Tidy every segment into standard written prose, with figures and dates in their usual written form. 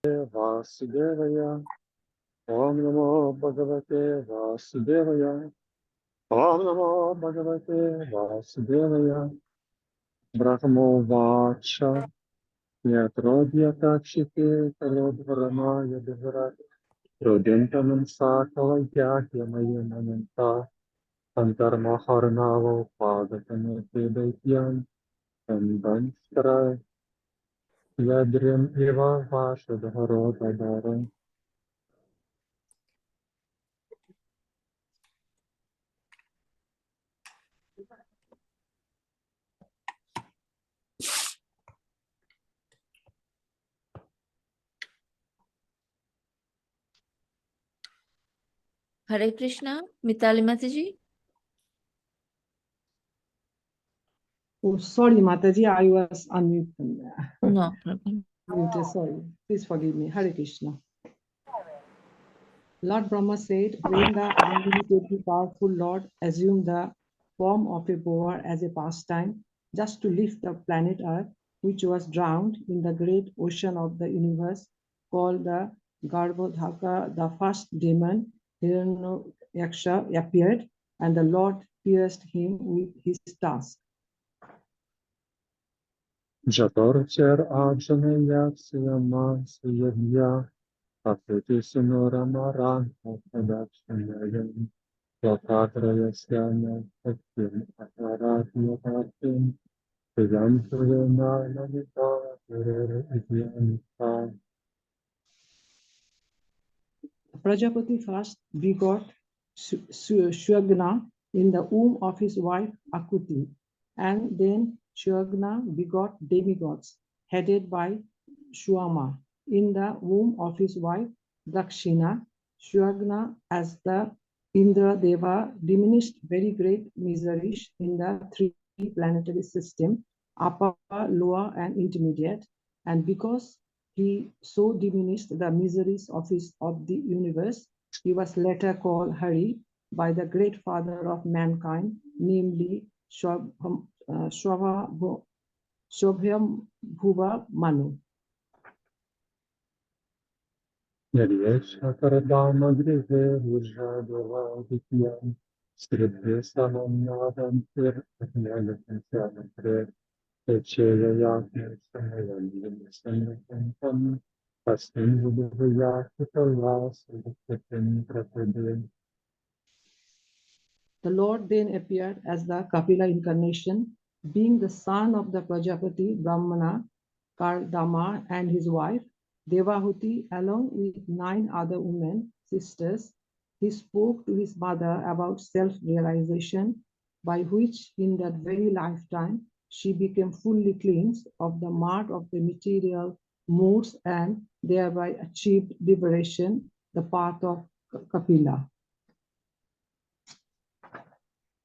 Vasudevaya. Om Namo Bhagavate Vasudevaya. Om Namo Bhagavate Vasudevaya. Brahmo Vacha. Yatrodhyata Kshite Kalodvarama Yadavara. Rodintamam Sakala Yakyamayamanta. Antarmaharnavo Padakamate Daityam. And Vanskara Yadrim Eva Vashadharo Dadara. Hare Krishna, Mitali Mataji. Oh, sorry, Mataji, I was unmuted. No problem. Muted, sorry. Please forgive me. Hare Krishna. Lord Brahma said, when the unlimitedly powerful Lord assumed the form of a boar as a pastime, just to lift the planet Earth, which was drowned in the great ocean of the universe, called the Garbhodhaka, the first demon, Hiranyaksha, appeared, and the Lord pierced him with his task. Jatorcher Ajana Yaksiyama Suyadya. Apeti Sunoramaran Apadakshanayam. Lokatrayasya Sakyam Akaratyapatim. Priyanturena Namita Purere Idyanita. Prajapati first begot Shuagna in the womb of his wife Akuti, and then Shuagna begot demigods headed by Shuama in the womb of his wife Dakshina. Shuagna as the Indra Deva diminished very great miseries in the three planetary system, upper, lower, and intermediate, and because he so diminished the miseries of the universe, he was later called Hari by the great father of mankind, namely Shobhyambhuva Manu. Yaryesha Karadama Grihe Vujadeva Vidyam. Sridhe Samanadam Tir Ajnanakansyam Pre. Echaya Yakya Samayam Sanakantam. Asmin Vudhuya Kutala Sadakitim Prapadim. The Lord then appeared as the Kapila incarnation, being the son of the Prajapati Brahmana Kardama and his wife Devahuti, along with 9 other women, sisters. He spoke to his mother about self-realization, by which in that very lifetime she became fully cleansed of the mud of the material moods and thereby achieved liberation, the path of Kapila.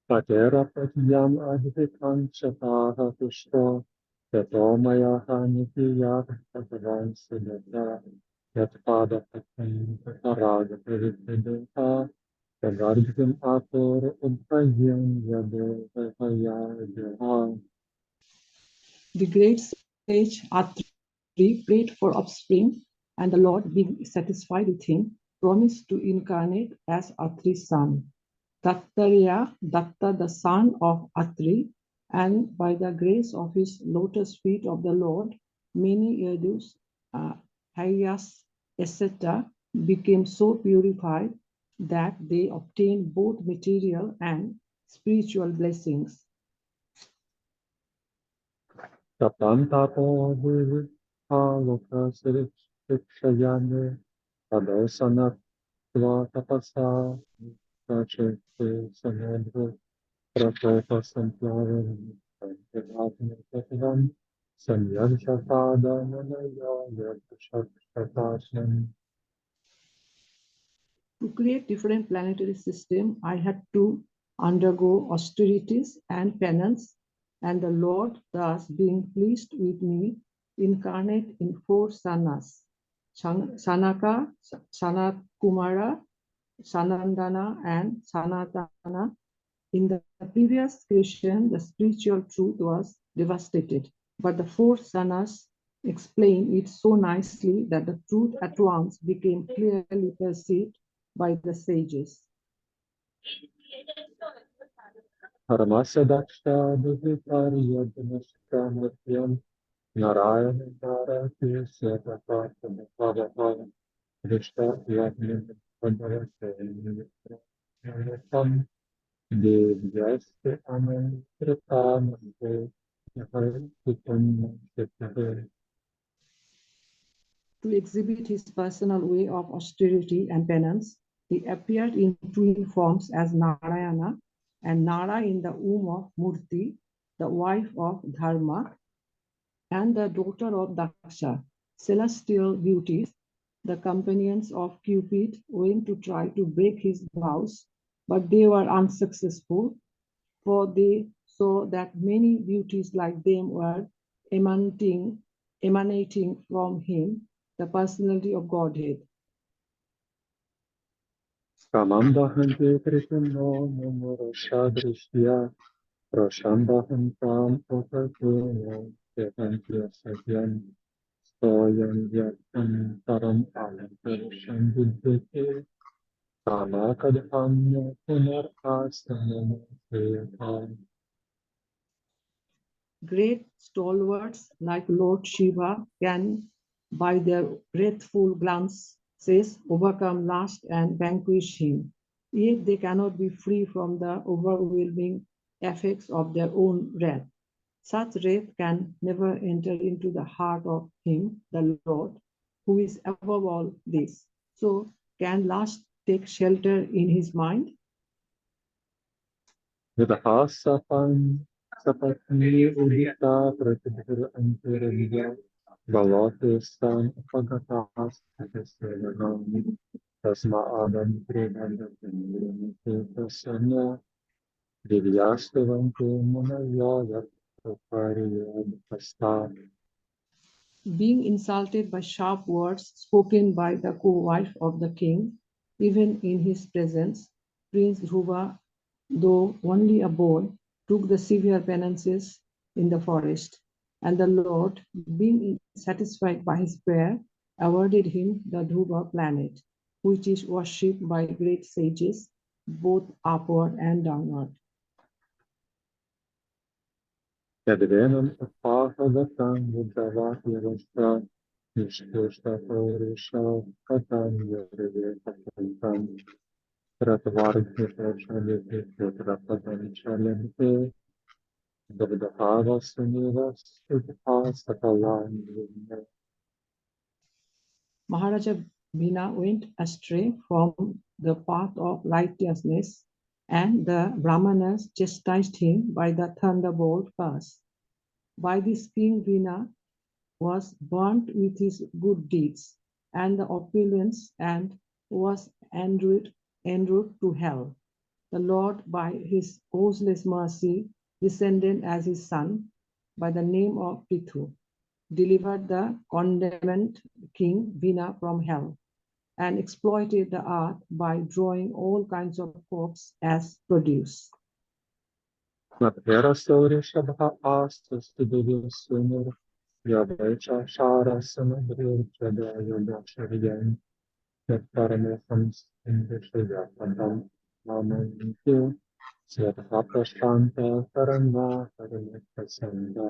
Patera Patyam Adhikan Chataha Pushta. Yatomaya Hanitiyat Patavan Siddhata. Yatpada Patam Pataraga Paripadeta. Yagargam Ator Umpayam Yado Vahaya. The great sage Atri prayed for offspring, and the Lord, being satisfied with him, promised to incarnate as Atri's son. Dattarya, Datta, the son of Atri, and by the grace of his lotus feet of the Lord, many Yadus, Hayas, etc., became so purified that they obtained both material and spiritual blessings. Tapam Tapo Loka Sikshayane. Adosana Tapasa. Such Samandra. Pratopa Samplavan. Sankyatman. Sanyanshapada Manaya Yatashatasam. To create different planetary systems, I had to undergo austerities and penance, and the Lord, thus being pleased with me, incarnate in 4 sanas: Sanaka, Sanatkumara, Sanandana, and Sanatana. In the previous creation, the spiritual truth was devastated, but the 4 sanas explained it so nicely that the truth at once became clearly perceived by the sages. Paramasya Daksha Dhyatariyadanashkamatyam Narayana Narati Syatatata Bhavava Krishna Yadnim Padavate Devyasya Amantratamante Yaharikutam Shitahe. To exhibit his personal way of austerity and penance, he appeared in twin forms as Narayana and Nara in the womb of Murti, the wife of Dharma, and the daughter of Daksha. Celestial beauties, the companions of Cupid, went to try to break his vows, but they were unsuccessful, for they saw that many beauties like them were emanating from him, the personality of Godhead. Kamandahante Krishno Namurashadrishya Prashandahantam Upakuno Devantya Satyam Soyam Yatam Taram Alantarisham Buddhite Kamakadhamya Punar Asanam Seyakam. Great stalwarts like Lord Shiva can, by their wrathful glances, overcome lust and vanquish him. Yet they cannot be free from the overwhelming effects of their own wrath. Such wrath can never enter into the heart of him, the Lord, who is above all this. So, can lust take shelter in his mind? Vidhasapan Sapatni Udita Pratibhir Antirvidya Balatistan Apagatas Tasevanam Tasma Adam Prabhandapindramite Tasanya Divyastavantu Munaya Papariyad Pasta. Being insulted by sharp words spoken by the co-wife of the king, even in his presence, Prince Dhruva, though only a boy, took the severe penances in the forest, and the Lord, being satisfied by his prayer, awarded him the Dhruva planet, which is worshipped by great sages, both upward and downward. Yadvenam Apahadatam Buddhavakirasta Nishkushta Purusha Katam Yadvekatam Ratvargita Shalite Rapadam Shalite Dabdahava Sunivas Udha Sakalam. Maharaja Bhina went astray from the path of righteousness, and the Brahmanas chastised him by the thunderbolt curse. By this King Bhina was burnt with his good deeds and the opulence, and was en route to hell. The Lord, by his causeless mercy, descended as his son by the name of Prithu, delivered the condemned king Bhina from hell, and exploited the earth by drawing all kinds of crops as produce. Madhera Saurishabha Astas to the Sunur Yadacha Shara Samadhi Jadaya Shariyan Paramethams in the Shayapadam Namantu Svapashanta Parama Paramekasanda.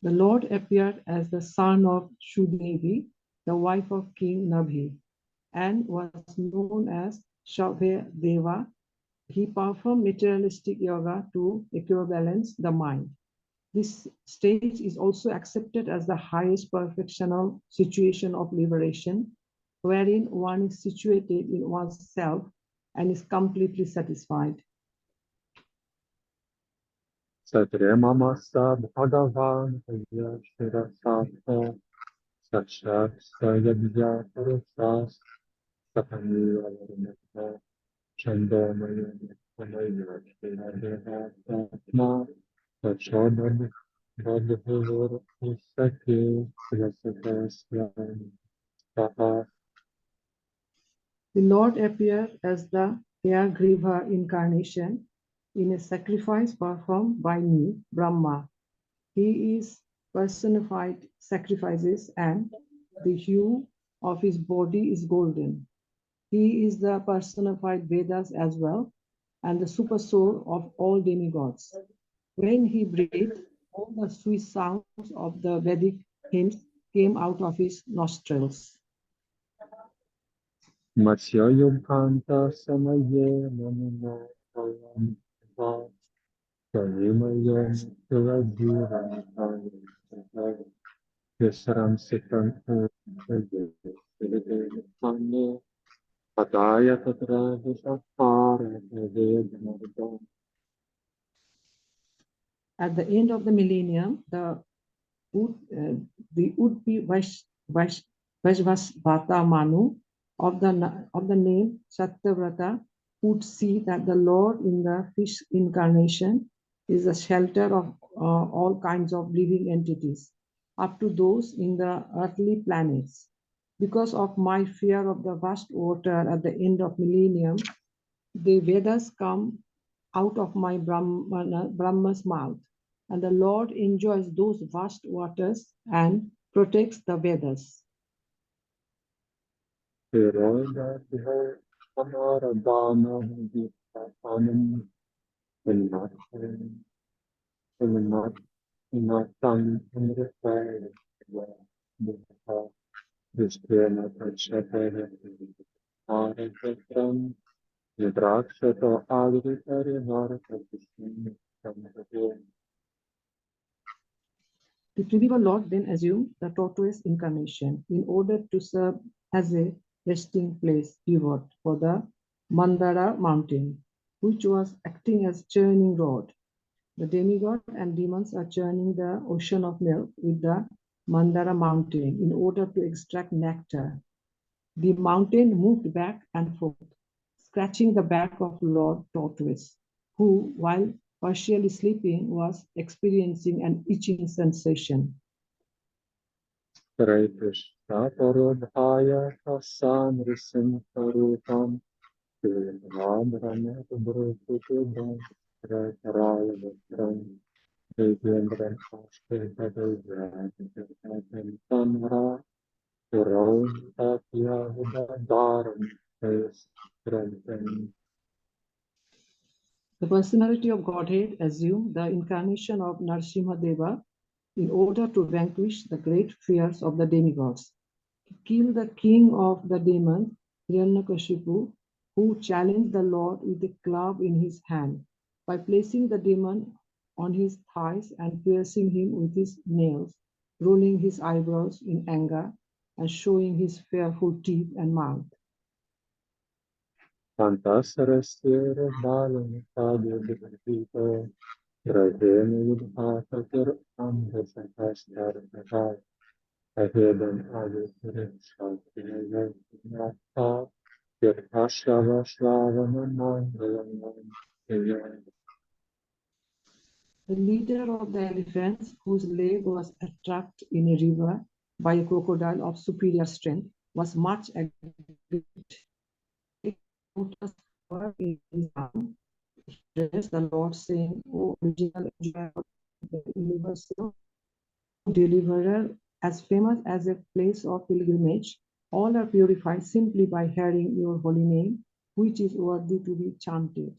The Lord appeared as the son of Shudevi, the wife of King Nabhi, and was known as Shavya Deva. He performed materialistic yoga to equibalance the mind. This stage is also accepted as the highest perfectional situation of liberation, wherein one is situated in oneself and is completely satisfied. Satremamasa Bhagavan Yashirasasa Sakshat Sayadya Purusas Sapani Avarinata Chandamaya Samaya Shiradaha Satma Sachodad Badhur Usaki Silasakasyan Saha. The Lord appeared as the Hayagriva incarnation in a sacrifice performed by me, Brahma. He is personified sacrifices, and the hue of his body is golden. He is the personified Vedas as well, and the super soul of all demigods. When he breathed, all the sweet sounds of the Vedic hymns came out of his nostrils. Masya Yuganta Samaye Namina Palam Va Sarimaya Tulajiran Yasaram Sitan Pande Pataya Tatra Visapara Vedanadan. At the end of the millennium, the would-be Vaishvasvata Manu of the name Satyavrata would see that the Lord in the fish incarnation is a shelter of all kinds of living entities, up to those in the earthly planets. Because of my fear of the vast water at the end of millennium, the Vedas come out of my Brahma's mouth, and the Lord enjoys those vast waters and protects the Vedas. Tiroda Tiho Amara Dana Vipapanam Vinat Inatan Amrita Vishpena Pachapere Arakatram Yudrakshata Adritari Narakatishin Samadhi. The Triviva Lord then assumed the tortoise incarnation in order to serve as a resting place pivot for the Mandara mountain, which was acting as churning rod. The demigod and demons are churning the ocean of milk with the Mandara mountain in order to extract nectar. The mountain moved back and forth, scratching the back of Lord Tortoise, who, while partially sleeping, was experiencing an itching sensation. Hare Krishna Parodhaya Kasan Risim Parupam Radharama Brutudam Rataraya Vitram Devendran Ashketa Devendran Tanra Puram Tatya Vidadaram Strengthen. The personality of Godhead assumed the incarnation of Narasimha Deva in order to vanquish the great fears of the demigods. He killed the king of the demons, Hiranyakashipu, who challenged the Lord with a club in his hand by placing the demon on his thighs and piercing him with his nails, rolling his eyebrows in anger and showing his fearful teeth and mouth. Antasarasya Balam Padya Divito Rajena Yudhakatir Amhasakastar Kahai Ahedan Aditya Shakya Nata Yathashava Shravana Mangalam. The leader of the elephants, whose leg was attacked in a river by a crocodile of superior strength, was much aggrieved. In his arm, he addressed the Lord, saying, "O original enjoyer of the universal deliverer, as famous as a place of pilgrimage, all are purified simply by hearing your holy name, which is worthy to be chanted."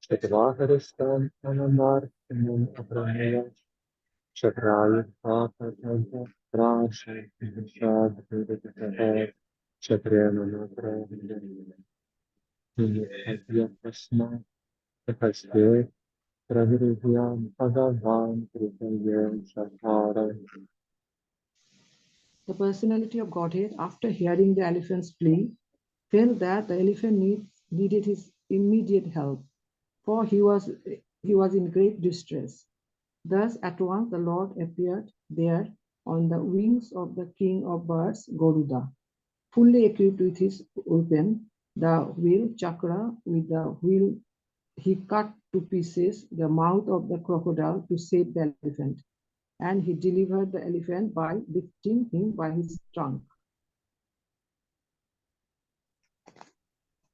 Shatvaharistan Anamar Imam Abramaya Shatraya Papa Rasha Vishad Vidakahar Shatriyana Natra Vidya Prasna Takaste Praviryam Bhagavan Kripaya Shatara. The personality of Godhead, after hearing the elephant's plea, felt that the elephant needed his immediate help, for he was in great distress. Thus, at once the Lord appeared there on the wings of the king of birds, Garuda, fully equipped with his weapon, the wheel chakra. With the wheel, he cut to pieces the mouth of the crocodile to save the elephant, and he delivered the elephant by lifting him by his trunk.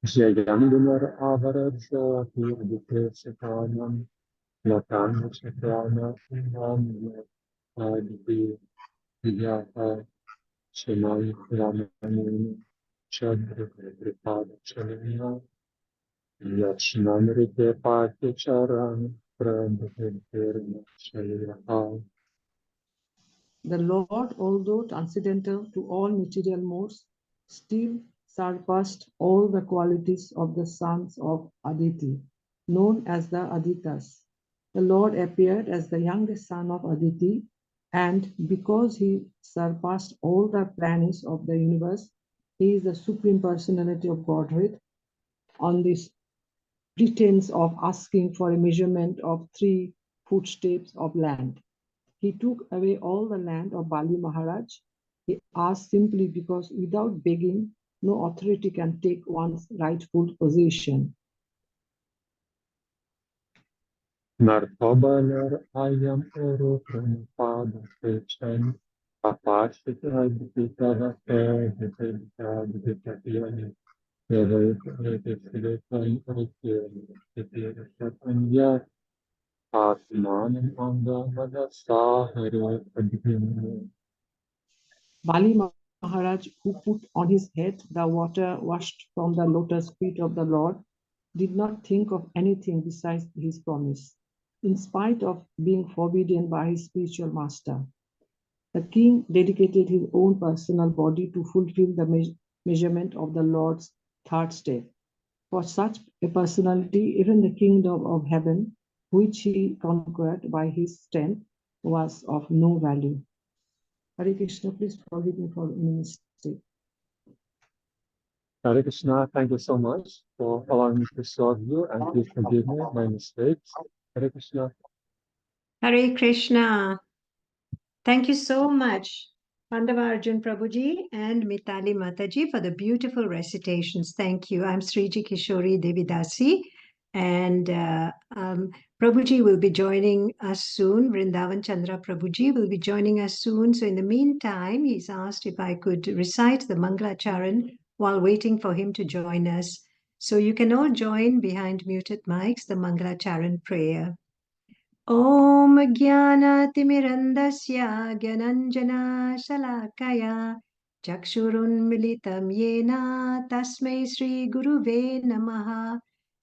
Jayandunar Avaraja Hidikesakanam Natan Chakrana Imam Adi Viyaha Shemai Ramani Chandra Kripada Chalina Yachnamrite Pati Charan Prabhupada Shaliha. The Lord, although transcendental to all material modes, still surpassed all the qualities of the sons of Aditi, known as the Aditas. The Lord appeared as the youngest son of Aditi, and because he surpassed all the planets of the universe, he is the Supreme Personality of Godhead. On this pretense of asking for a measurement of 3 footsteps of land, he took away all the land of Bali Maharaj. He asked simply because without begging, no authority can take one's rightful position. Nartobalar Ayam Oro Pranapada Christian Papashita Dita Dita Dita Atmanam Anga Madasahara Adhim. Bali Maharaj, who put on his head the water washed from the lotus feet of the Lord, did not think of anything besides his promise, in spite of being forbidden by his spiritual master. The king dedicated his own personal body to fulfill the measurement of the Lord's 3rd step. For such a personality, even the kingdom of heaven, which he conquered by his strength, was of no value. Hare Krishna, please forgive me for any mistake. Hare Krishna, thank you so much for allowing me to serve you and please forgive me my mistakes. Hare Krishna. Hare Krishna. Thank you so much, Pandava Arjun Prabhuji and Mitali Mataji, for the beautiful recitations. Thank you. I'm Sriji Kishori Devidasi, and Prabhuji will be joining us soon. Vrindavan Chandra Prabhuji will be joining us soon. So in the meantime, he's asked if I could recite the Mangalacharan while waiting for him to join us. So you can all join behind muted mics, the Mangalacharan prayer. ॐ ज्ञानातिमिरन्दस्य ज्ञानञ्जनशलाकया चक्षुरुन्मिलितं येन तस्मै श्रीगुरुवे नमः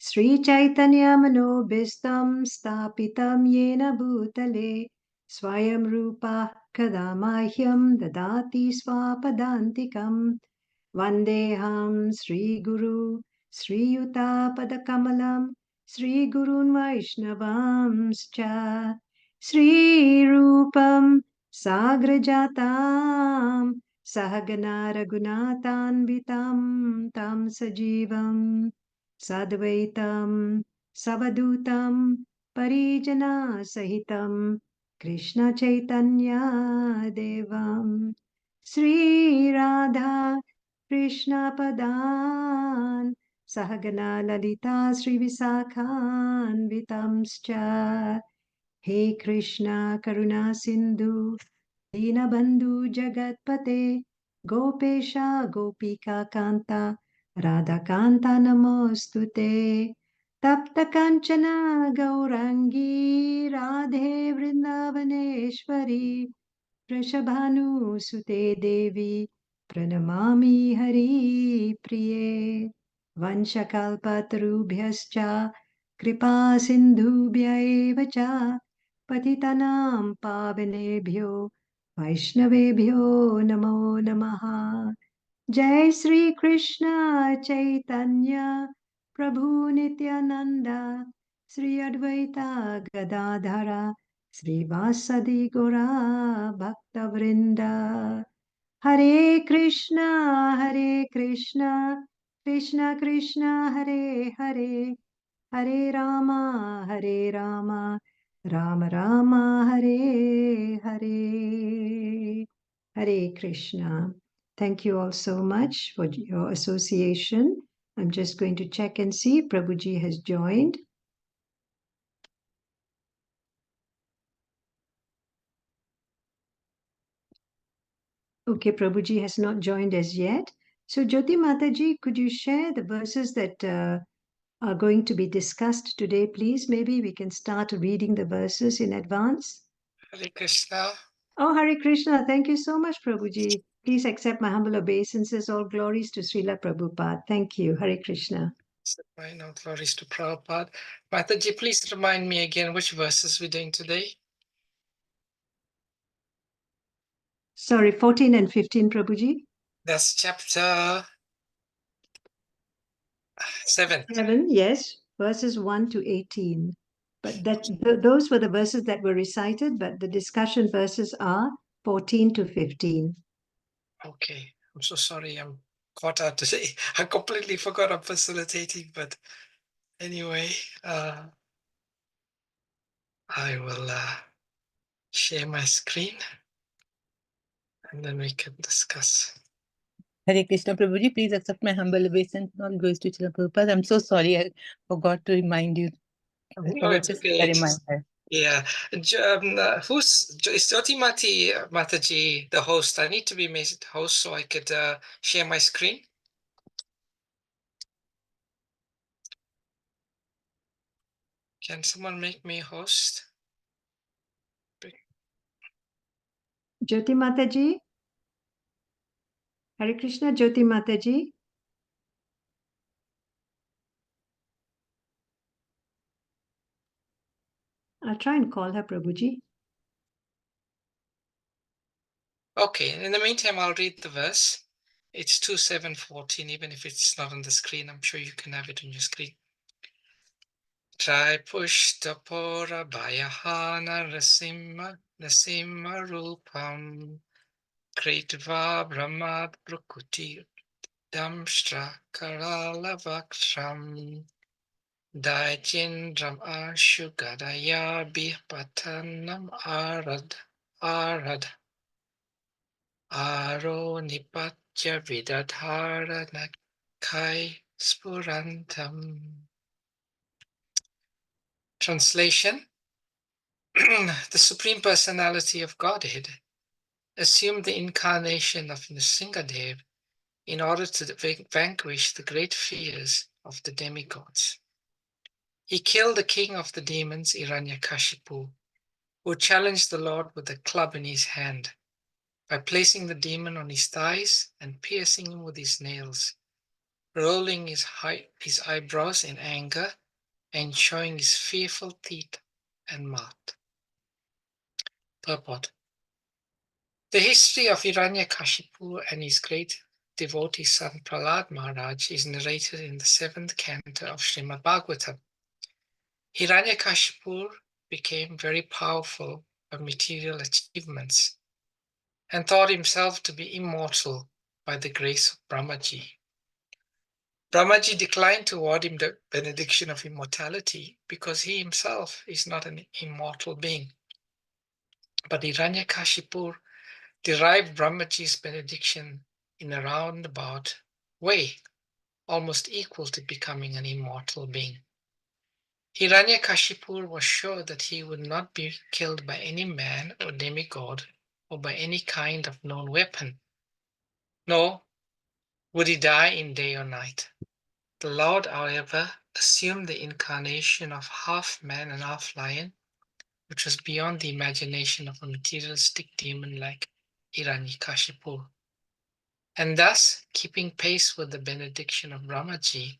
श्रीचैतन्यमनोभीष्टं स्थापितं येन भूतले स्वयं रूपः कदा मह्यं ददाति स्वापदान्तिकम् वन्देऽहं श्रीगुरु श्रीयुतापदकमलं श्रीगुरून् वैष्णवांश्च श्रीरूपं साग्रजातां सहगना रघुनाथान्वितं तं सजीवं सद्वैतं सवधूतं परिजनसहितं कृष्णचैतन्यदेवं श्रीराधा कृष्णपदान् सहगना ललिता श्रीविशाखान्वितांश्च हे कृष्ण करुणा सिन्धु दीनबन्धु जगत्पते गोपेश गोपिका कान्ता राधाकान्ता नमोऽस्तु ते तप्त काञ्चन गौराङ्गी राधे वृन्दावनेश्वरी वृषभानुसुते देवी प्रणमामि हरिप्रिये वंशकल्पतरुभ्यश्च कृपा सिन्धुभ्य एव च पतितानां पावनेभ्यो वैष्णवेभ्यो नमो नमः जय श्री कृष्ण चैतन्य प्रभु नित्यानंद श्री अद्वैता गदाधर श्रीवासदि गौरा भक्तवृंदा हरे Krishna Krishna Krishna Hare Hare Hare Rama Ram Ram Hare Hare Hare Krishna Thank you all so much for your association. I'm just going to check and see if Prabhuji has joined. Okay, Prabhuji has not joined as yet. So Jyoti Mataji, could you share the verses that are going to be discussed today, please? Maybe we can start reading the verses in advance. Hare Krishna. Oh, Hare Krishna. Thank you so much, Prabhuji. Please accept my humble obeisances. All glories to Srila Prabhupada. Thank you. Hare Krishna. My no glories to Prabhupada. Mataji, please remind me again which verses we're doing today. Sorry, 14 and 15, Prabhuji. That's chapter 7. 7, yes, verses 1 to 18. But those were the verses that were recited, but the discussion verses are 14 to 15. Okay, I'm so sorry. I'm caught out today. I completely forgot I'm facilitating, but anyway, I will share my screen and then we can discuss. Hare Krishna Prabhuji, please accept my humble obeisance. All goes to Srila Prabhupada. I'm so sorry, I forgot to remind you. I No, forgot it's to set okay. a reminder. Yeah. Is Jyotimati Mataji the host? I need to be made host so I could share my screen. Can someone make me host? Jyoti Mataji. Hare Krishna, Jyoti Mataji. I'll try and call her, Prabhuji. Okay, in the meantime, I'll read the verse. It's 2:7:14, even if it's not on the screen. I'm sure you can have it on your screen. Try pushtapora bhayahana nasimha rupam kritva brahmad prakuti damshtra karala vaksham Daijindram ashugadaya bihpatanam arad aro nipatya vidadhara nakai spurantam. Translation. The Supreme Personality of Godhead assumed the incarnation of Nrsingadev in order to vanquish the great fears of the demigods. He killed the king of the demons, Hiranyakashipu, who challenged the Lord with a club in his hand by placing the demon on his thighs and piercing him with his nails, rolling his eyebrows in anger and showing his fearful teeth and mouth. Purport. The history of Hiranyakashipu and his great devotee son Prahlad Maharaj is narrated in the 7th canto of Srimad Bhagavatam. Hiranyakashipu became very powerful by material achievements and thought himself to be immortal by the grace of Brahmaji. Brahmaji declined to award him the benediction of immortality because he himself is not an immortal being. But Hiranyakashipu derived Brahmaji's benediction in a roundabout way, almost equal to becoming an immortal being. Hiranyakashipu was sure that he would not be killed by any man or demigod or by any kind of known weapon, nor would he die in day or night. The Lord, however, assumed the incarnation of half man and half lion, which was beyond the imagination of a materialistic demon like Hiranyakashipu. And thus, keeping pace with the benediction of Brahmaji,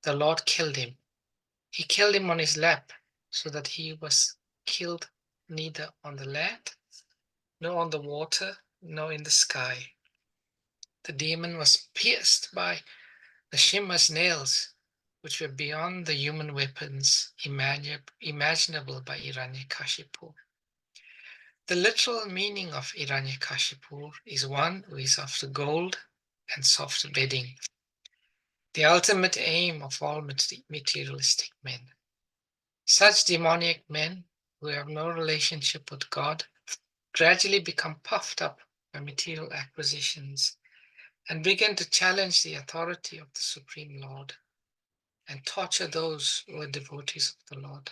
the Lord killed him. He killed him on his lap, so that he was killed neither on the land, nor on the water, nor in the sky. The demon was pierced by the Shima's nails, which were beyond the human weapons imaginable by Hiranyakashipu. The literal meaning of Hiranyakashipu is one who is after gold and soft bedding, the ultimate aim of all materialistic men. Such demoniac men who have no relationship with God gradually become puffed up by material acquisitions and begin to challenge the authority of the Supreme Lord and torture those who are devotees of the Lord.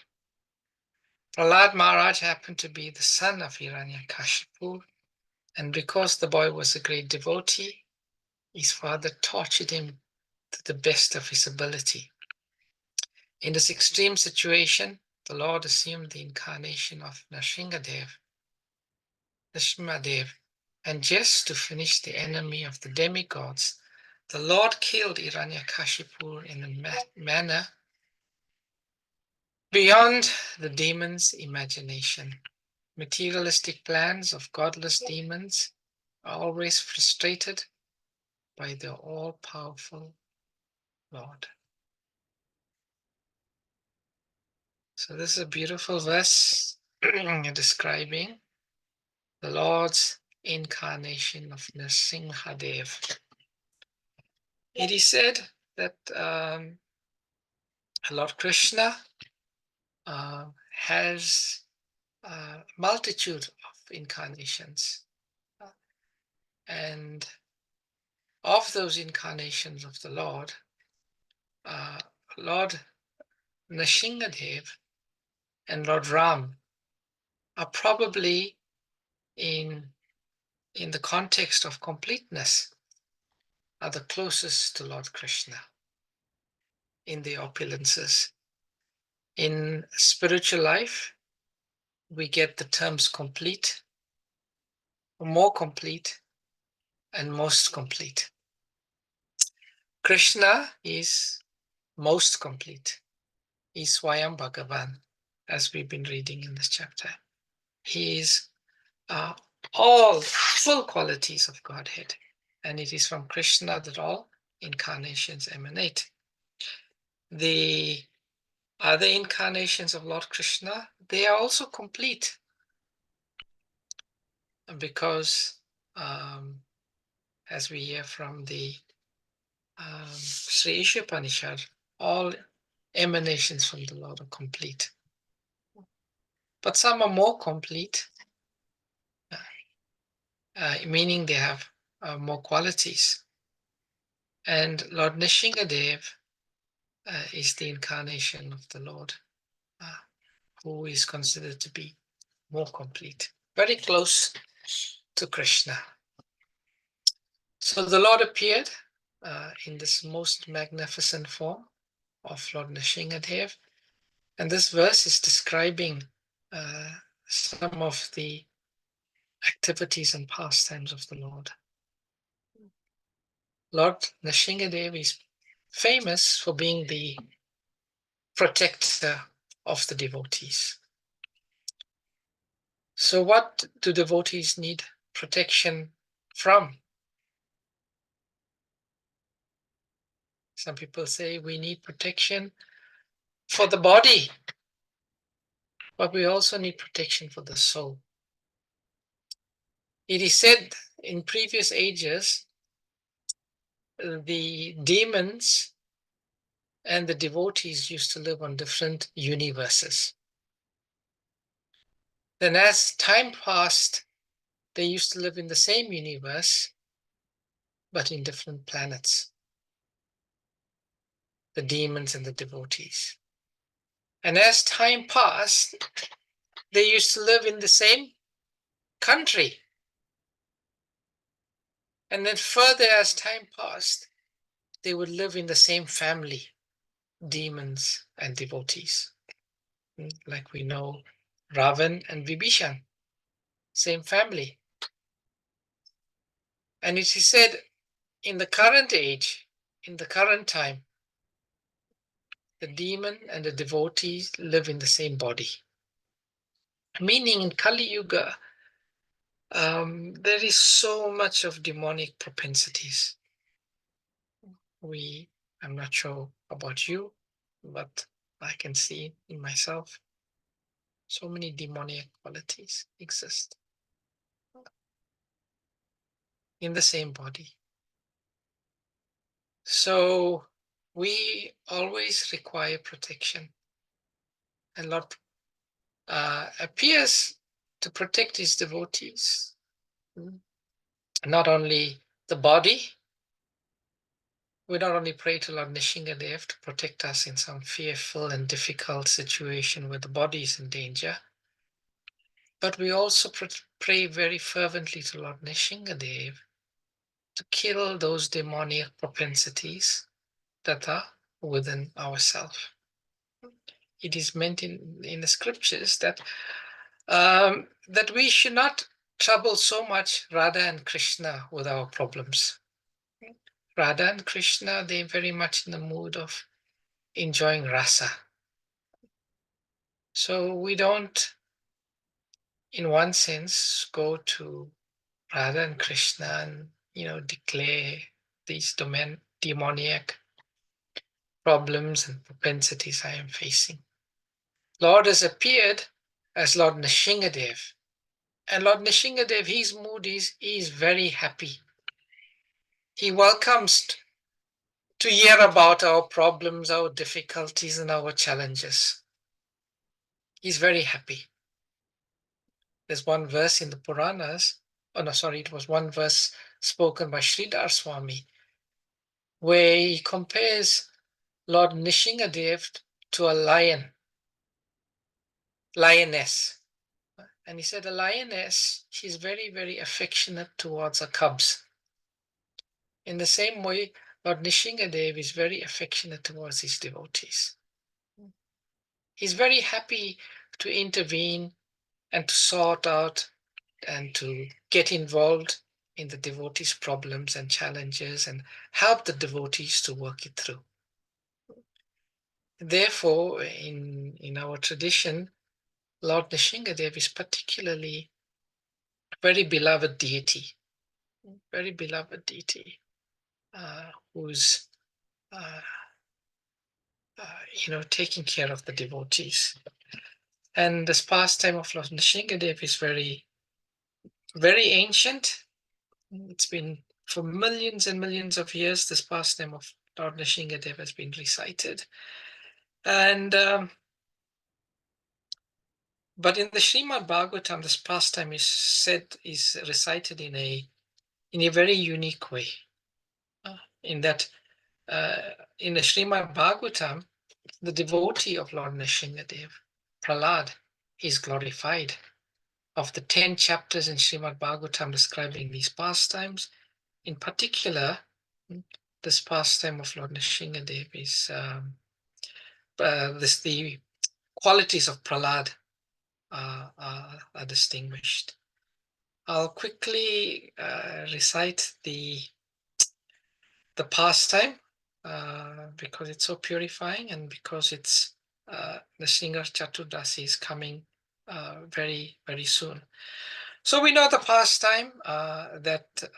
Prahlad Maharaj happened to be the son of Hiranyakashipu, and because the boy was a great devotee, his father tortured him to the best of his ability. In this extreme situation, the Lord assumed the incarnation of Nrsimhadev, and just to finish the enemy of the demigods, the Lord killed Hiranyakashipu in a manner beyond the demon's imagination. Materialistic plans of godless demons are always frustrated by the all-powerful Lord. So this is a beautiful verse describing the Lord's incarnation of Nrsimhadev. It is said that Lord Krishna has a multitude of incarnations. And of those incarnations of the Lord, Lord Nrsimhadev and Lord Ram are probably in the context of completeness, are the closest to Lord Krishna in the opulences. In spiritual life, we get the terms complete, more complete, and most complete. Krishna is most complete. He's Swayam Bhagavan, as we've been reading in this chapter. He is all full qualities of Godhead, and it is from Krishna that all incarnations emanate. The other incarnations of Lord Krishna, they are also complete, because as we hear from the Sri Ishopanishad, all emanations from the Lord are complete. But some are more complete, meaning they have more qualities. And Lord Nrsimhadev is the incarnation of the Lord, who is considered to be more complete, very close to Krishna. So the Lord appeared in this most magnificent form of Lord Nrsimhadev, and this verse is describing some of the activities and pastimes of the Lord. Lord Nrsimhadev is famous for being the protector of the devotees. So what do devotees need protection from? Some people say we need protection for the body, but we also need protection for the soul. It is said in previous ages, the demons and the devotees used to live on different universes. Then as time passed, they used to live in the same universe, but in different planets, the demons and the devotees. And as time passed, they used to live in the same country. And then further as time passed, they would live in the same family, demons and devotees. Like we know Ravan and Vibhishan, same family. And it is said in the current age, in the current time, the demon and the devotees live in the same body. Meaning in Kali Yuga, there is so much of demonic propensities. I'm not sure about you, but I can see in myself, so many demonic qualities exist in the same body. So we always require protection. And Lord appears to protect his devotees, not only the body. We not only pray to Lord Nrsimhadev to protect us in some fearful and difficult situation where the body is in danger, but we also pray very fervently to Lord Nrsimhadev to kill those demonic propensities that are within ourselves. it is meant in the scriptures that that we should not trouble so much Radha and Krishna with our problems. Radha and Krishna, they're very much in the mood of enjoying rasa. So we don't, in one sense, go to Radha and Krishna and, declare these demoniac problems and propensities I am facing. Lord has appeared as Lord Nishingadev. And Lord Nishingadev, his mood is he is very happy. He welcomes to hear about our problems, our difficulties, and our challenges. He's very happy. There's one verse in the Puranas, it was one verse spoken by Sridhar Swami, where he compares Lord Nishingadev to a lioness. And he said a lioness, she's very, very affectionate towards her cubs. In the same way, Lord Nishingadev is very affectionate towards his devotees. He's very happy to intervene and to sort out and to get involved in the devotees' problems and challenges and help the devotees to work it through. Therefore, in our tradition, Lord Nishingadev is particularly a very beloved deity, who's taking care of the devotees. And this pastime of Lord Nishingadev is very, very ancient. It's been for millions and millions of years, this pastime of Lord Nishingadev has been recited. And but in the Srimad Bhagavatam, this pastime is recited in a very unique way. In that, in the Srimad Bhagavatam, the devotee of Lord Nishingadev, Prahlad, is glorified. Of the 10 chapters in Srimad Bhagavatam describing these pastimes, in particular, this pastime of Lord Nishingadev is the qualities of Prahlad are distinguished. I'll quickly recite the pastime because it's so purifying and because it's the Sringar Chaturdasi is coming very, very soon. So we know the pastime that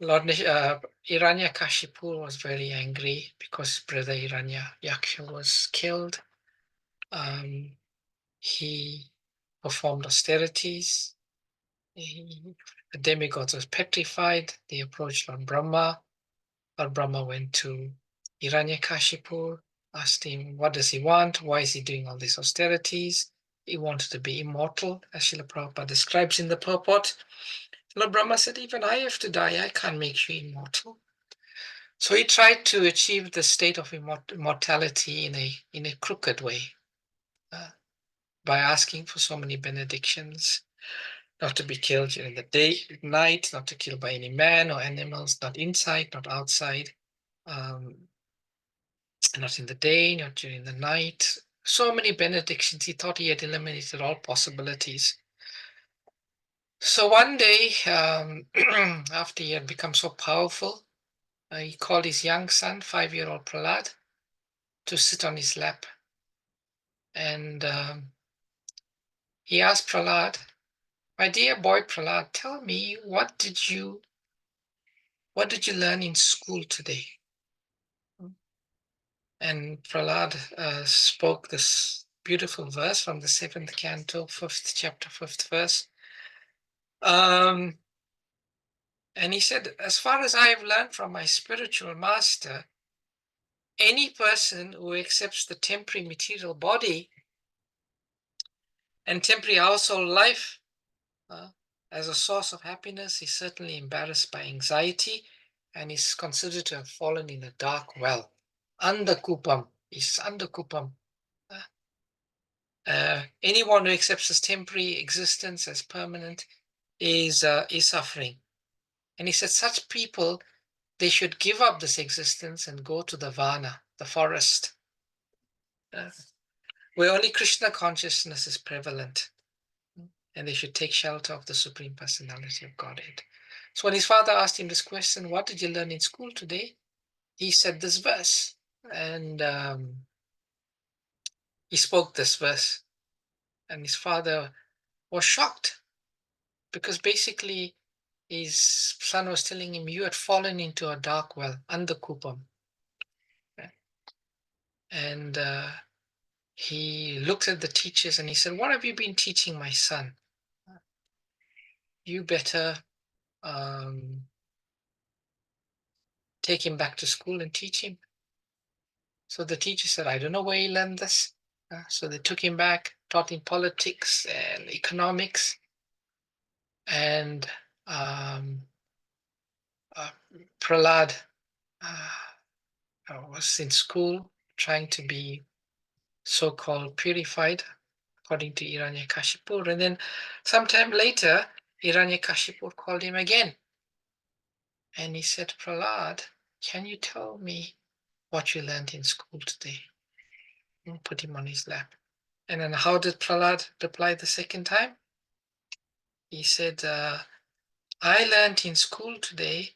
Lord Hiranyakashipu was very angry because his brother Hiranyaksha was killed. He performed austerities. The demigods were petrified. They approached Lord Brahma. Lord Brahma went to Hiranyakashipu, asked him, what does he want? Why is he doing all these austerities? He wanted to be immortal, as Srila Prabhupada describes in the purport. Lord Brahma said, even I have to die. I can't make you immortal. So he tried to achieve the state of immortality in a crooked way by asking for so many benedictions, not to be killed during the day, night, not to kill by any man or animals, not inside, not outside, not in the day, not during the night. So many benedictions. He thought he had eliminated all possibilities. So one day, after he had become so powerful, he called his young son, 5-year-old Prahlad, to sit on his lap. And he asked Prahlad, my dear boy Prahlad, tell me, what did you learn in school today? And Prahlad spoke this beautiful verse from the 7th canto, 5th chapter, 5th verse. And he said, as far as I have learned from my spiritual master, any person who accepts the temporary material body and temporary household life as a source of happiness is certainly embarrassed by anxiety and is considered to have fallen in a dark well. Andakupam is andakupam. Anyone who accepts this temporary existence as permanent is suffering. And he said such people they should give up this existence and go to the Vana, the forest, where only Krishna consciousness is prevalent. And they should take shelter of the Supreme Personality of Godhead. So when his father asked him this question, what did you learn in school today? He said this verse. And he spoke this verse. And his father was shocked, because basically his son was telling him, you had fallen into a dark well, under Kupam. And he looked at the teachers and he said, what have you been teaching my son? You better take him back to school and teach him. So the teacher said, I don't know where he learned this. So they took him back, taught him politics and economics. And Prahlad was in school trying to be so-called purified, according to Hiranyakashipu. And then sometime later, Hiranyakashipu called him again. And he said, Prahlad, can you tell me what you learned in school today? And put him on his lap. And then how did Prahlad reply the second time? He said, I learned in school today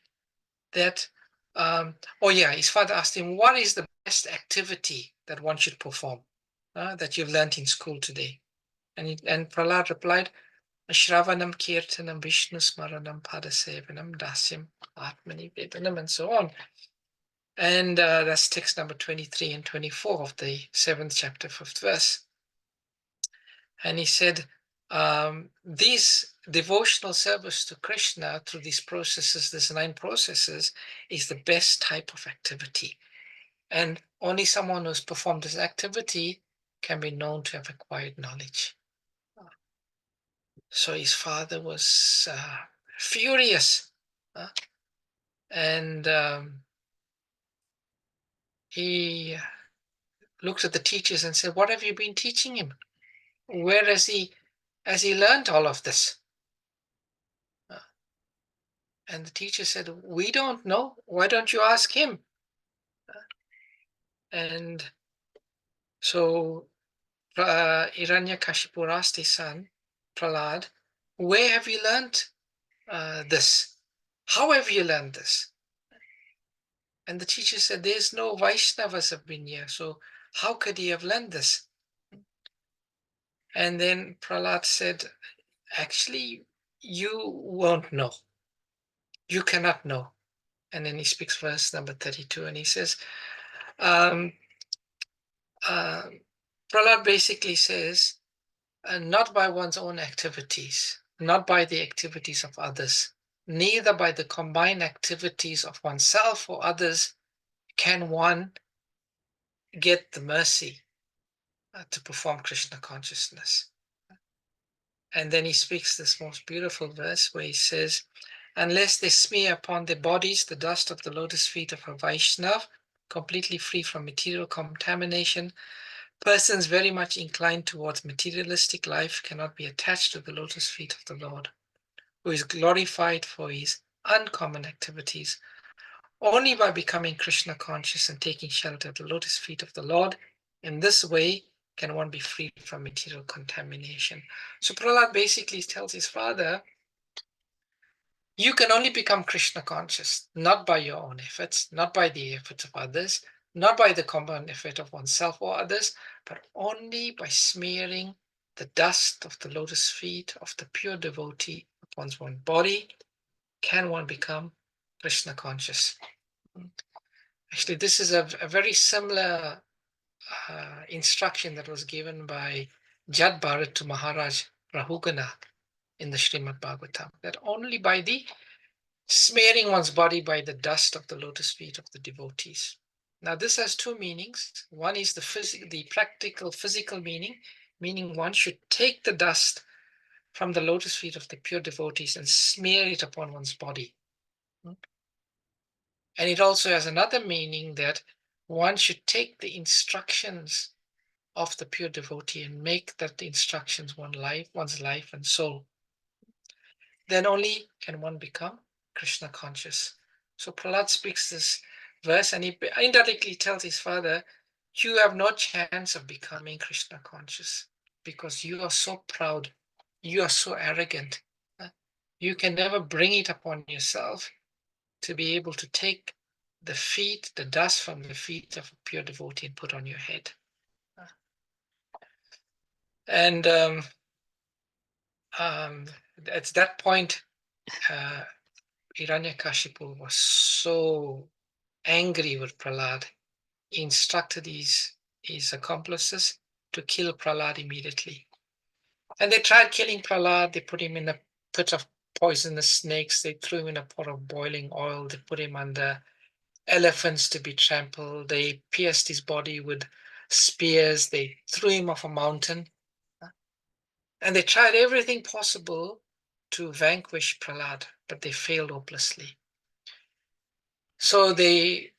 that, his father asked him, what is the best activity that one should perform that you've learned in school today? And Prahlad replied, Shravanam Kirtanam Vishnu Smaranam Padasevanam Dasyam Atmani Vedanam, and so on. And that's text number 23 and 24 of the 7th chapter, 5th verse. And he said, these devotional service to Krishna through these processes, these 9 processes, is the best type of activity. And only someone who's performed this activity can be known to have acquired knowledge. So his father was furious. And he looked at the teachers and said, what have you been teaching him? Where has he learned all of this? And the teacher said, we don't know. Why don't you ask him? And so Hiranyakashipu asked his son, Prahlad, where have you learned this? How have you learned this? And the teacher said, there's no Vaishnavas have been here, so how could he have learned this? And then Prahlad said, actually, you won't know. You cannot know. And then he speaks verse number 32, and he says, Prahlad basically says, not by one's own activities, not by the activities of others, neither by the combined activities of oneself or others can one get the mercy to perform Krishna consciousness. And then he speaks this most beautiful verse where he says, unless they smear upon their bodies the dust of the lotus feet of a Vaishnav, completely free from material contamination, persons very much inclined towards materialistic life cannot be attached to the lotus feet of the Lord, who is glorified for his uncommon activities. Only by becoming Krishna conscious and taking shelter at the lotus feet of the Lord, in this way can one be freed from material contamination. So Prahlad basically tells his father, you can only become Krishna conscious, not by your own efforts, not by the efforts of others, not by the combined effort of oneself or others, but only by smearing the dust of the lotus feet of the pure devotee upon one's body can one become Krishna conscious. Actually, this is a very similar instruction that was given by Jad Bharat to Maharaj Rahugana in the Srimad Bhagavatam, that only by the smearing one's body by the dust of the lotus feet of the devotees. Now, this has 2 meanings. One is the practical physical meaning, meaning one should take the dust from the lotus feet of the pure devotees and smear it upon one's body. And it also has another meaning that one should take the instructions of the pure devotee and make that the instructions one's life and soul. Then only can one become Krishna conscious. So Prahlad speaks this verse and he indirectly tells his father, you have no chance of becoming Krishna conscious because you are so proud, you are so arrogant. You can never bring it upon yourself to be able to take the dust from the feet of a pure devotee and put on your head. And at that point, Hiranyakashipu was so angry with Prahlad. He instructed his accomplices to kill Prahlad immediately. And they tried killing Prahlad. They put him in a pit of poisonous snakes. They threw him in a pot of boiling oil. They put him under elephants to be trampled. They pierced his body with spears. They threw him off a mountain. And they tried everything possible to vanquish Prahlad, but they failed hopelessly. So they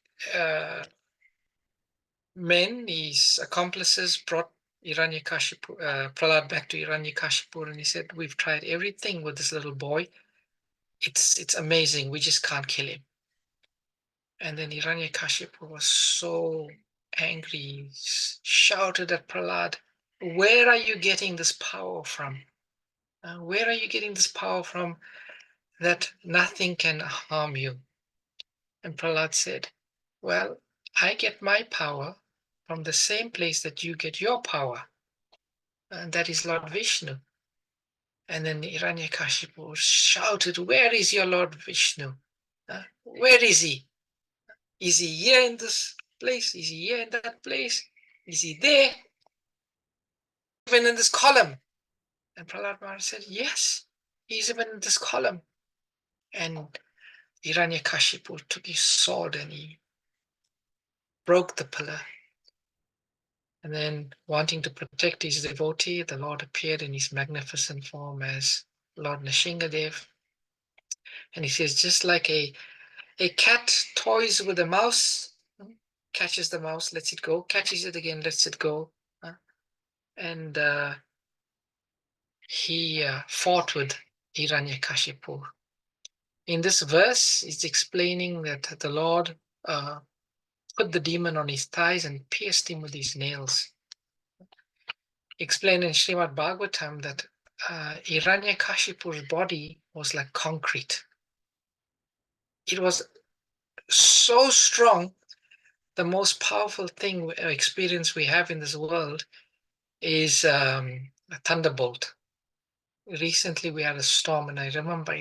his accomplices, brought Prahlad back to Hiranyakashipu, and he said, we've tried everything with this little boy. It's amazing. We just can't kill him. And then Hiranyakashipu was so angry. He shouted at Prahlad, where are you getting this power from? Where are you getting this power from that nothing can harm you? And Prahlad said, well, I get my power from the same place that you get your power, and that is Lord Vishnu. And then Hiranyakashipu shouted, where is your Lord Vishnu? Where is he? Is he here in this place? Is he here in that place? Is he there? Even in this column? And Prahlad Maharaj said, yes, he's even in this column. And Hiranyakashipu took his sword and he broke the pillar. And then, wanting to protect his devotee, the Lord appeared in his magnificent form as Lord Nrsingadev. And he says, just like a cat toys with a mouse, catches the mouse, lets it go, catches it again, lets it go. And he fought with Hiranyakashipu. In this verse, it's explaining that the Lord put the demon on his thighs and pierced him with his nails. Explained in Srimad Bhagavatam that Hiranyakashipu's body was like concrete. It was so strong. The most powerful experience we have in this world is a thunderbolt. Recently we had a storm, and I remember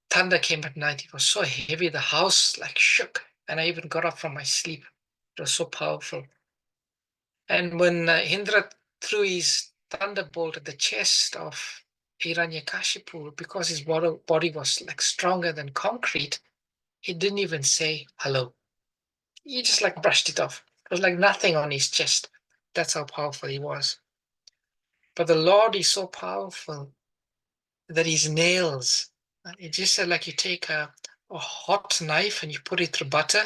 thunder came at night. It was so heavy, the house like shook, and I even got up from my sleep. It was so powerful. And when Indra threw his thunderbolt at the chest of Hiranyakashipu, because his body was like stronger than concrete, he didn't even say hello. He just like brushed it off. It was like nothing on his chest. That's how powerful he was. But the Lord is so powerful that his nails, it just said like you take a hot knife and you put it through butter,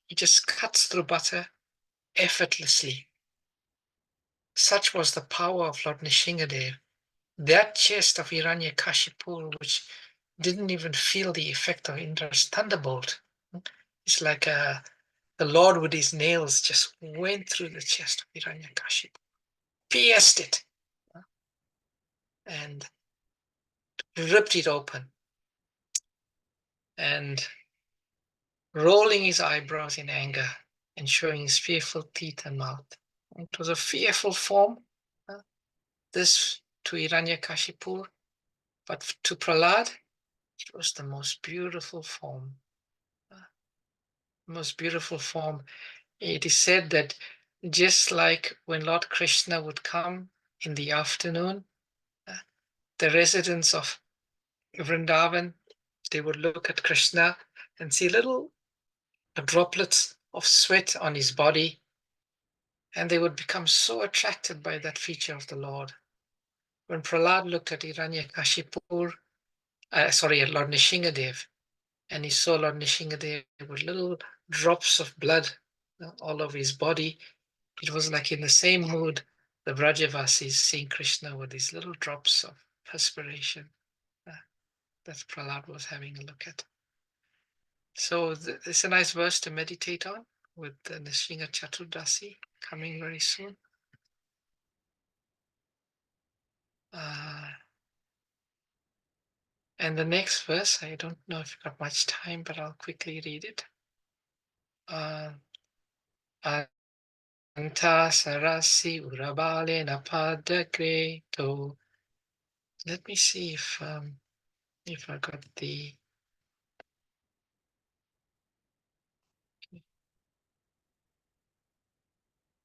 it just cuts through butter effortlessly. Such was the power of Lord Nrsingadev. That chest of Hiranyakashipu, which didn't even feel the effect of Indra's thunderbolt, it's like the Lord with his nails just went through the chest of Hiranyakashipu, pierced it, and ripped it open, and rolling his eyebrows in anger and showing his fearful teeth and mouth. It was a fearful form, this to Hiranyakashipu, but to Prahlad, it was the most beautiful form. Most beautiful form. It is said that just like when Lord Krishna would come in the afternoon, the residents of Vrindavan, they would look at Krishna and see little droplets of sweat on his body, and they would become so attracted by that feature of the Lord. When Prahlad looked at Hiranyakashipu, at Lord Nrsingadev, and he saw Lord Nrsingadev with little drops of blood all over his body, it was like in the same mood the Vrajavasis seeing Krishna with these little drops of perspiration that Prahlad was having a look at. So it's a nice verse to meditate on with the Nisringa Chaturdasi coming very soon. And the next verse, I don't know if you've got much time, but I'll quickly read it. Anta sarasi urabale napadagreto. Let me see if I got the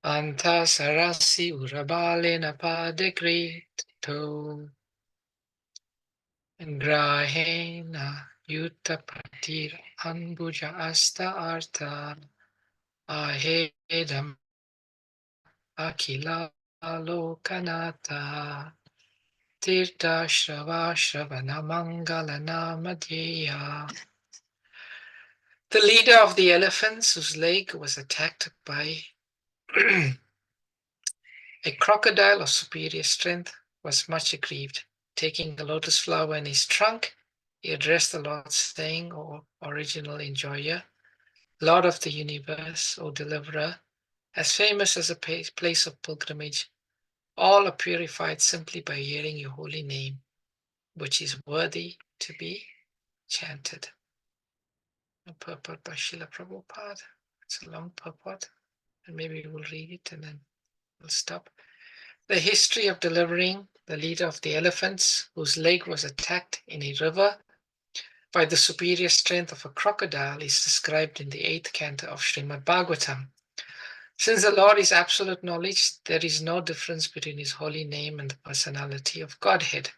Anta sarasi urabale napadagreto. Grahena yuta pratir anbuja asta arta ahedam akila lokanata tirta shrava shravana mangala namadhyaya. The leader of the elephants, whose leg was attacked by a crocodile of superior strength, was much aggrieved. Taking a lotus flower in his trunk, he addressed the Lord, saying, O original enjoyer, Lord of the universe, O deliverer, as famous as a place of pilgrimage, all are purified simply by hearing your holy name, which is worthy to be chanted. A purport by Srila Prabhupada. It's a long purport, and maybe we'll read it and then we'll stop. The history of delivering the leader of the elephants, whose leg was attacked in a river by the superior strength of a crocodile, is described in the 8th canto of Srimad Bhagavatam. Since the Lord is absolute knowledge, there is no difference between his holy name and the personality of Godhead.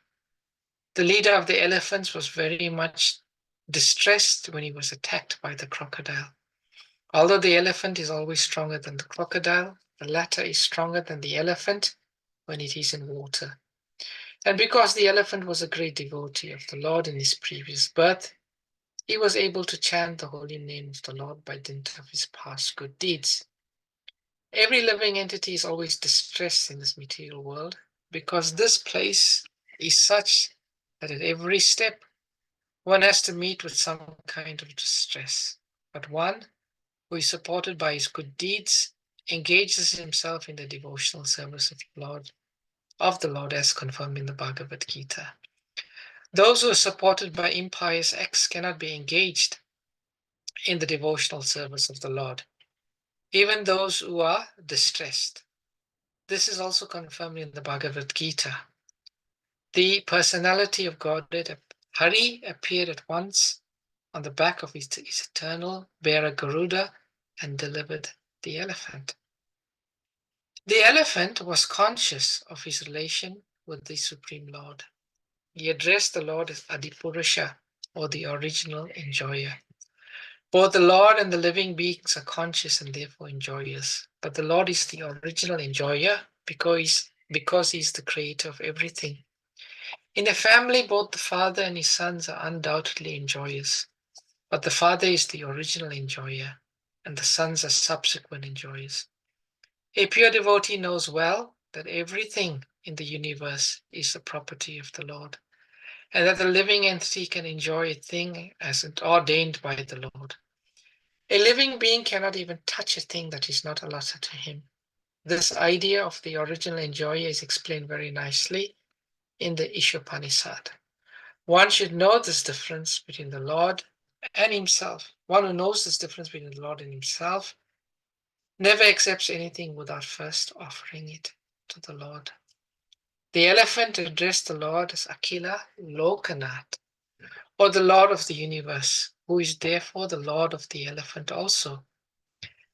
The leader of the elephants was very much distressed when he was attacked by the crocodile. Although the elephant is always stronger than the crocodile, the latter is stronger than the elephant when it is in water. And because the elephant was a great devotee of the Lord in his previous birth, he was able to chant the holy name of the Lord by dint of his past good deeds. Every living entity is always distressed in this material world because this place is such that at every step one has to meet with some kind of distress. But one who is supported by his good deeds engages himself in the devotional service of the Lord as confirmed in the Bhagavad Gita. Those who are supported by impious acts cannot be engaged in the devotional service of the Lord, even those who are distressed. This is also confirmed in the Bhagavad Gita. The personality of Godhead, Hari, appeared at once on the back of his eternal bearer Garuda and delivered the elephant. The elephant was conscious of his relation with the Supreme Lord. He addressed the Lord as Adipurusha, or the original enjoyer. Both the Lord and the living beings are conscious and therefore enjoyers. But the Lord is the original enjoyer because he is the creator of everything. In a family, both the father and his sons are undoubtedly enjoyers. But the father is the original enjoyer, and the sons are subsequent enjoyers. A pure devotee knows well that everything in the universe is the property of the Lord, and that the living entity can enjoy a thing as ordained by the Lord. A living being cannot even touch a thing that is not allotted to him. This idea of the original enjoyer is explained very nicely in the Ishopanishad. One should know this difference between the Lord and himself. One who knows this difference between the Lord and himself never accepts anything without first offering it to the Lord. The elephant addressed the Lord as Akila Lokanath, or the Lord of the universe, who is therefore the Lord of the elephant also.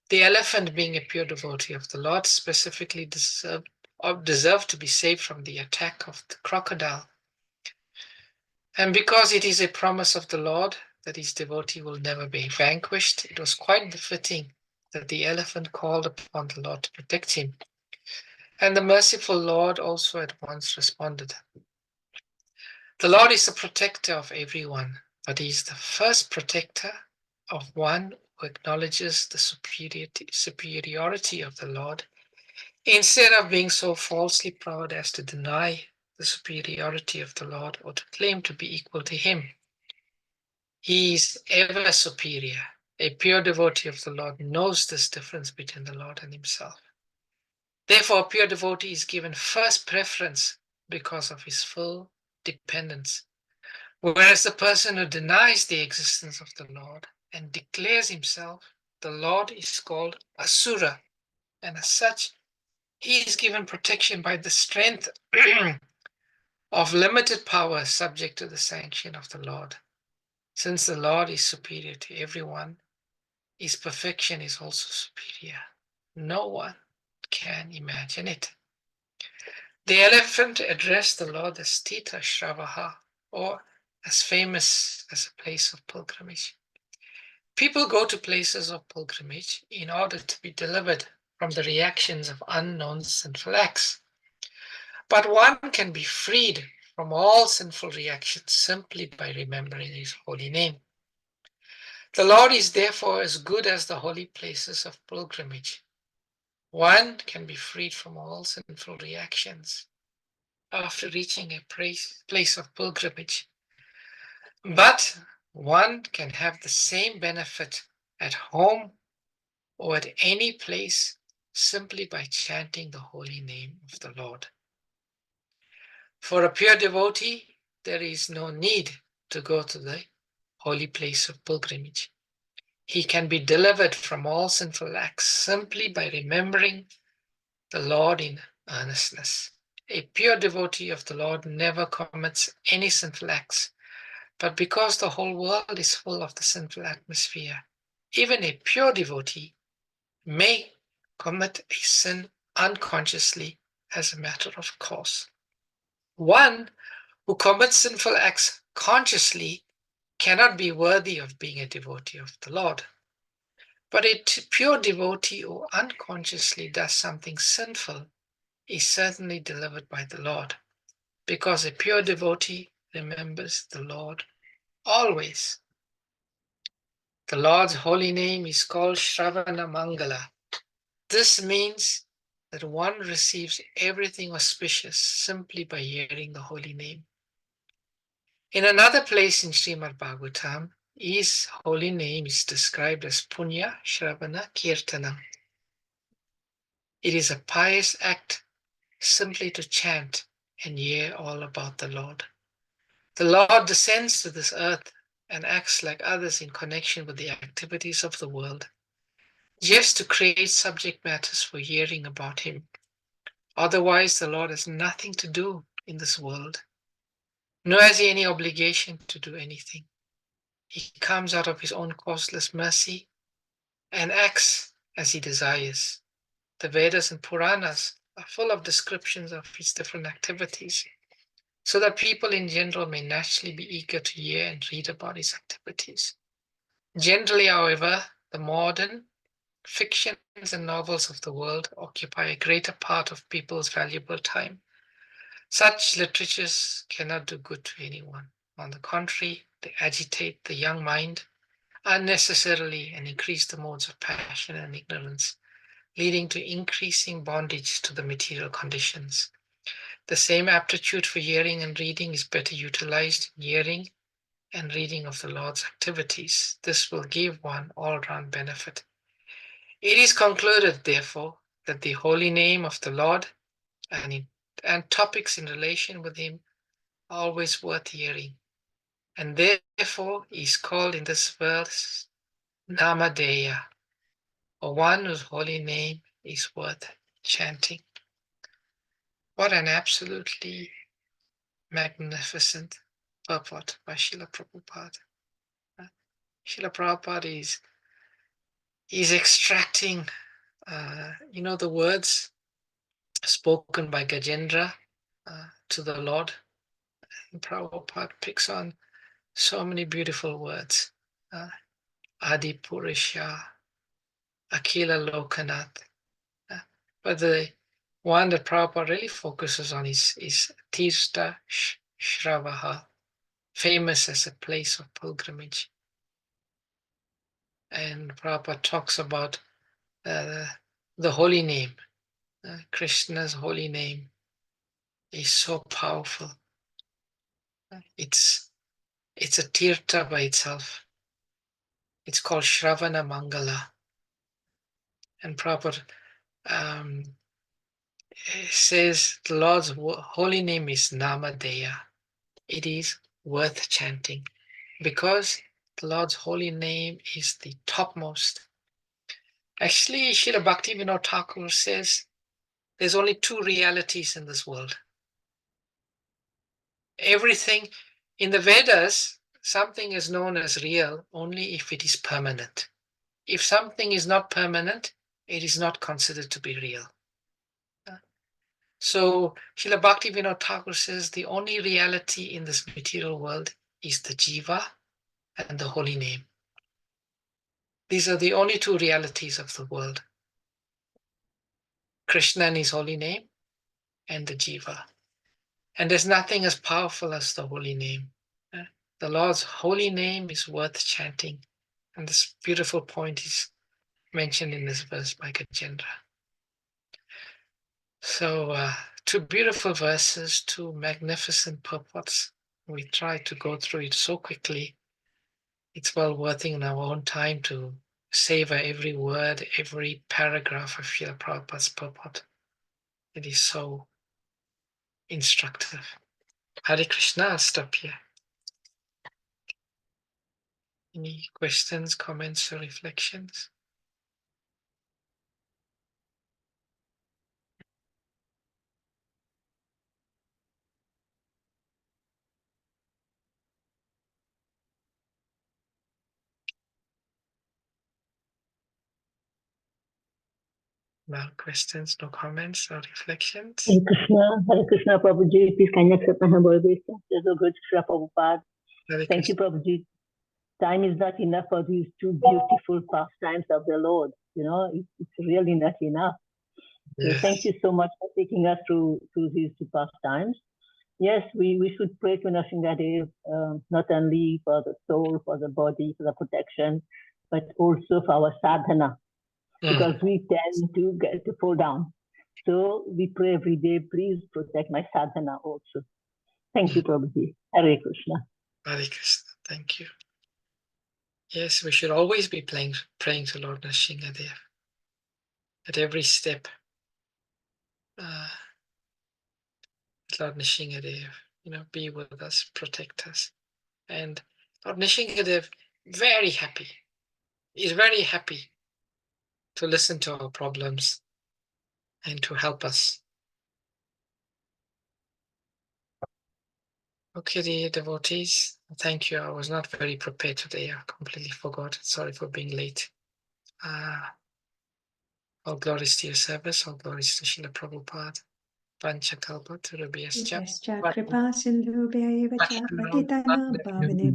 The elephant, being a pure devotee of the Lord, specifically deserved to be saved from the attack of the crocodile. And because it is a promise of the Lord that his devotee will never be vanquished, it was quite befitting that the elephant called upon the Lord to protect him. And the merciful Lord also at once responded. The Lord is the protector of everyone, but he is the first protector of one who acknowledges the superiority of the Lord, instead of being so falsely proud as to deny the superiority of the Lord or to claim to be equal to him. He is ever superior. A pure devotee of the Lord knows this difference between the Lord and himself. Therefore, a pure devotee is given first preference because of his full dependence. Whereas the person who denies the existence of the Lord and declares himself the Lord is called Asura, and as such, he is given protection by the strength of limited power subject to the sanction of the Lord. Since the Lord is superior to everyone, his perfection is also superior. No one can imagine it. The elephant addressed the Lord as Tita Shravaha, or as famous as a place of pilgrimage. People go to places of pilgrimage in order to be delivered from the reactions of unknown sinful acts. But one can be freed from all sinful reactions simply by remembering his holy name. The Lord is therefore as good as the holy places of pilgrimage. One can be freed from all sinful reactions after reaching a place of pilgrimage. But one can have the same benefit at home or at any place simply by chanting the holy name of the Lord. For a pure devotee, there is no need to go to the holy place of pilgrimage. He can be delivered from all sinful acts simply by remembering the Lord in earnestness. A pure devotee of the Lord never commits any sinful acts, but because the whole world is full of the sinful atmosphere, even a pure devotee may commit a sin unconsciously as a matter of course. One who commits sinful acts consciously cannot be worthy of being a devotee of the Lord. But a pure devotee who unconsciously does something sinful is certainly delivered by the Lord, because a pure devotee remembers the Lord always. The Lord's holy name is called Shravana Mangala. This means that one receives everything auspicious simply by hearing the holy name. In another place in Srimad Bhagavatam, his holy name is described as Punya Shravana Kirtanam. It is a pious act simply to chant and hear all about the Lord. The Lord descends to this earth and acts like others in connection with the activities of the world, just to create subject matters for hearing about him. Otherwise, the Lord has nothing to do in this world, nor has he any obligation to do anything. He comes out of his own causeless mercy and acts as he desires. The Vedas and Puranas are full of descriptions of his different activities, so that people in general may naturally be eager to hear and read about his activities. Generally, however, the modern fictions and novels of the world occupy a greater part of people's valuable time. Such literatures cannot do good to anyone. On the contrary, they agitate the young mind unnecessarily and increase the modes of passion and ignorance, leading to increasing bondage to the material conditions. The same aptitude for hearing and reading is better utilized in hearing and reading of the Lord's activities. This will give one all-round benefit. It is concluded, therefore, that the holy name of the Lord and topics in relation with him are always worth hearing, and therefore he is called in this verse Namadeya, or one whose holy name is worth chanting. What an absolutely magnificent purport by Srila Prabhupada. Srila Prabhupada is extracting, the words spoken by Gajendra to the Lord. And Prabhupada picks on so many beautiful words. Adi Purusha, Akila Lokanath. But the one that Prabhupada really focuses on is Tirtha Shravaha, famous as a place of pilgrimage. And Prabhupada talks about the holy name. Krishna's holy name is so powerful. It's It's a tirtha by itself. It's called Shravana Mangala. And Prabhupada says the Lord's holy name is Namadeya. It is worth chanting because the Lord's holy name is the topmost. Actually, Srila Bhaktivinoda Thakur says there's only two realities in this world. Everything in the Vedas, something is known as real only if it is permanent. If something is not permanent, it is not considered to be real. So Srila Bhaktivinoda Thakur says the only reality in this material world is the jiva and the holy name. These are the only two realities of the world. Krishna and his holy name and the jiva. And there's nothing as powerful as the holy name. The Lord's holy name is worth chanting. And this beautiful point is mentioned in this verse by Chandra. So two beautiful verses, two magnificent purports. We try to go through it so quickly. It's well worth in our own time to savor every word, every paragraph of Srila Prabhupada's purport. It is so instructive. Hare Krishna, I'll stop here. Any questions, comments, or reflections? No questions, no comments, or reflections? Hare Krishna, Prabhuji. Please kindly accept my humble obeisance. There's a good Srila Prabhupada. Hare Thank you, Krishna. Prabhuji. Time is not enough for these two beautiful pastimes of the Lord. You know, it's really not enough. So Yes. thank you so much for taking us through these two pastimes. Yes, we should pray to Nrsimhadev, not only for the soul, for the body, for the protection, but also for our sadhana, because we tend to fall down. So we pray every day, please protect my sadhana also. Thank you, Prabhuji. Hare Krishna. Hare Krishna. Thank you. Yes, we should always be praying to Lord Nrsimhadev at every step. Lord Nrsimhadev, be with us, protect us. And Lord Nrsimhadev, very happy. He's very happy to listen to our problems and to help us. Okay, dear devotees, thank you. I was not very prepared today. I completely forgot. Sorry for being late. All glories to your service. All glories to Srila Prabhupada. Panchakalpa Turabhyascha. Yascha kripa sindhubhya eva cha patitanam pavanebhyo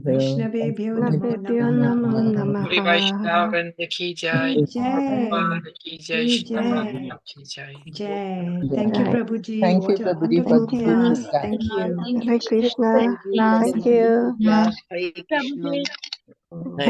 Vaishnavebhyo Namo namo Namaha. Shri Vaishnavanda ki jai. Jai. Prabhupada ki jai. Ki Shri jai. Prabhupada ki jai. Jai. Thank you, Prabhuji. Thank you, What a Prabhuji, for wonderful the class. beautiful Thank you. Hare Krishna. Krishna. Thank you. Hare Krishna. Prabhuji.